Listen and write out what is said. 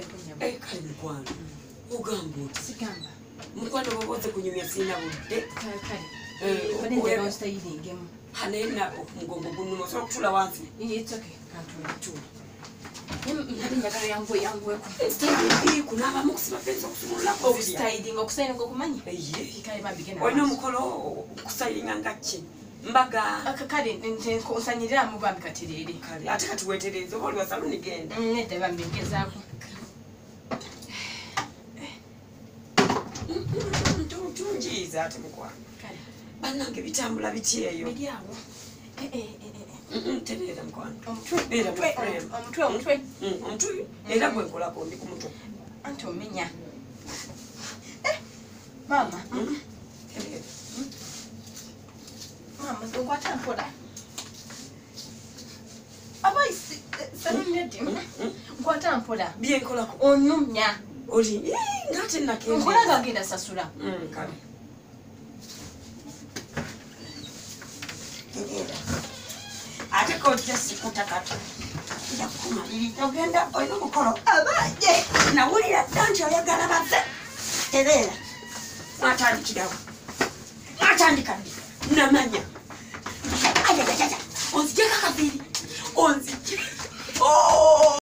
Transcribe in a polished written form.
kale mukwano ugamba oti sigamba mukwano boboze kunyumya sina budde kale bade nja stayingemu hanena okumugongo gununo so kutula wansi it's okay kantu Nadi njagala yangu staying kunaba mukusiba penzo kusumula ko staying okusaina kokumanyi kale babigena oyino mukolo kusayinga ngachi mbaga akakale nte nsanyirira mu bambi katirere kale ate kati wetereze oli wa saluni genda nete bambi ngezaako tunjiza ate mukwana kale banange bitambula bityeyo bidyawo terera mukwana omutwe omutwe era gwenkolako ndi ku mutwe anti omenya mama mama nkwata mpola abaisi salunedi nkwata mpola byenkolako onumya oli ngate nakende nkolanga ngenda sasula kale ate ko just kutakata ya kuma ili togenda oyino mukolo abaje na wulira dancho yagala baze terera matandika namanya aja onzijeka kabiri onzije